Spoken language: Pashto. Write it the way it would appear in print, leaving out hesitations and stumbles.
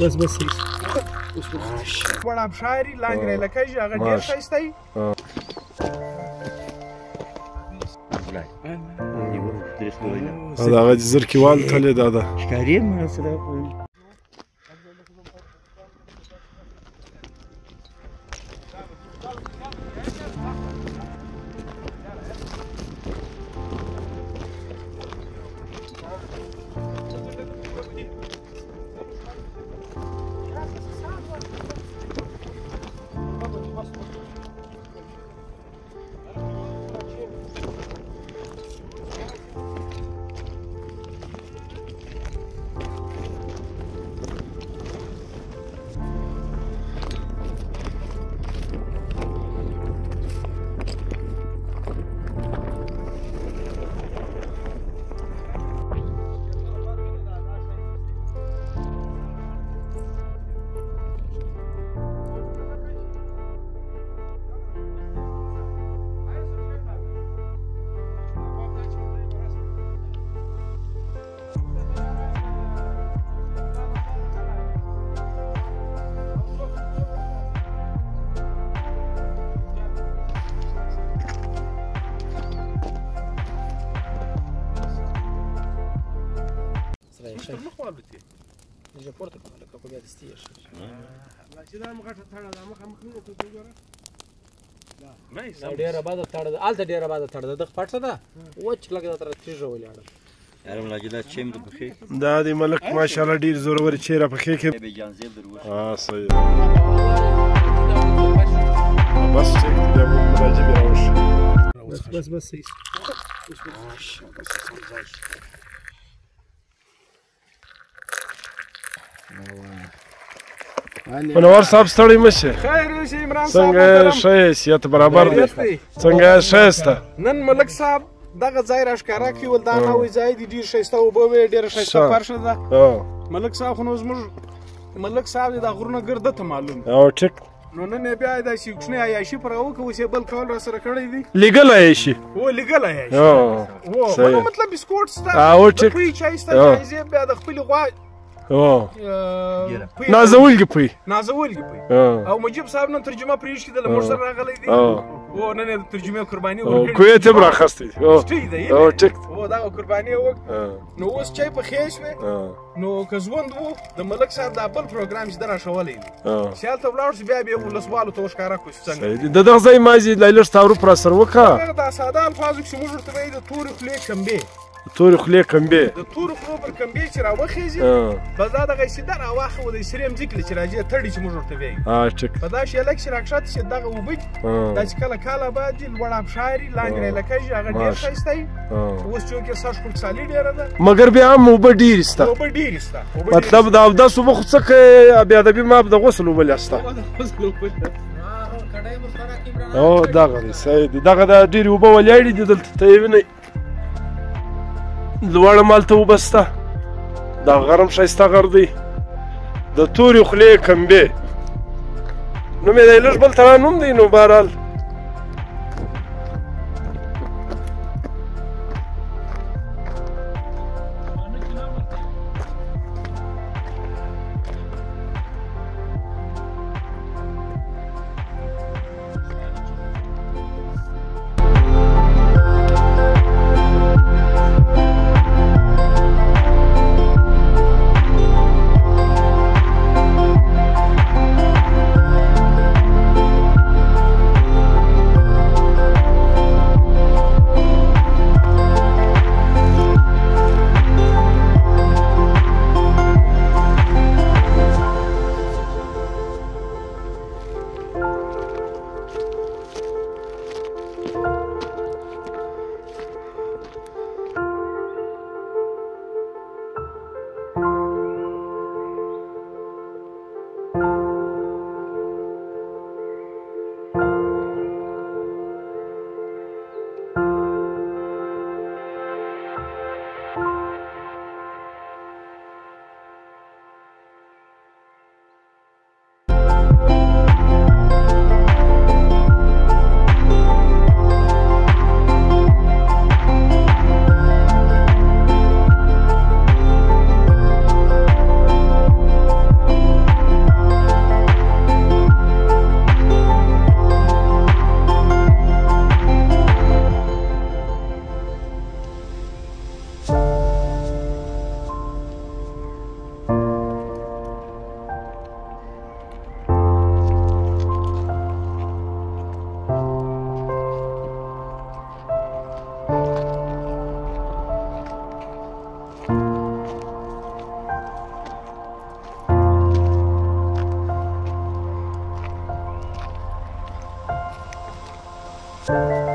بس وړ ابشاري لاندې لکه هغه ډیر ښایسته دی هغه زرکیوال تللی ده ښکاري مثلا Deja portă cu alea, că cu ea de stie așa. La ce da mă gata tara, da mă cam nu cu gura. Da. Nice. ډیره باده تړه الته ډیره باده تړه د پټه ده وچ لګا تر تیژه ولاړه یاره ملا جدا چیم د بخې دا د ملک ماشاءالله ډیر زورور چیرې په کې کې به جانزیب درو صحیح بس چک دا مراجع راوش بس صحیح منور صاحب ستړی مشه خیر اوسې عمران صاحب څنګه ښه سیاست برابر دی څنګه ښایسته نن ملک صاحب دغه ځای راښکاره کړي ول دا نوی ځای دی ډېر ښایسته اوبه وې ډېره ښایسته فرشه ده ملک صاحب خو نو زموږ ملک صاحب د غرونه ګرده ته معلوم او ټیک نو نن یې بیا داسې کوچنی عیاشي پر وکړه اوس یې بل کول راسره کړی دی لیګل عیاشي هو لیګل عیاشي هو مطلب بسکوټ سته او ټیک پوی چای سته جایزې بیا د خپلې غوا نازولګي پوی او مجيب صاحب نن ترجمه پریش کړه موږ سره راغلی دی او نن د ترجمه قرباني ورکړه کویت هم راخستی او ټیک او دا قرباني وکړه نو اوس چای په خېش و نو که ژوند وو د ملک صاحب د بل پروګرام چې در راښولی دی سیال ته ولاړ شو بیا به یې ولسوالو ته وښکاره کړو چې څنګه د دغه ځای مازې لایلش تعارف را سره وکړه دا ساده الفاظو کښې موږ ورته وایي د تورې خولې کمبې تورې خولې کمبې د تورې خولو پر کمبې چې راوخېږي بس دا دغه سیده راواخه د سرې مځکې چې راځي تړي چې موږ ورته وایي ټیک په دا شیله کښې راکښته شي دغه اوبه دا چې کله کاله بعد دي لوړ ابشاري لاندې لکه هغه ډېر ښایسته وي اوس چونکې سږ خړکسالي ډېره ده مګر بیا هم اوبه ډېرې شته اوبه ډېرې شته مطلب د اودس اوبه خو څه کوې بې ادبي ما د غسل اوبه لا شته او دغه دی صحیح دی دغه د ډېرې اوبه ولاړې دي دلته ته یې وینئ لوړه مالته اوبه شته دا غر هم ښایسته غر دی د تورې خولې کمبې نوم یې دی لږ بل ته نوم دی نو بهرحال ته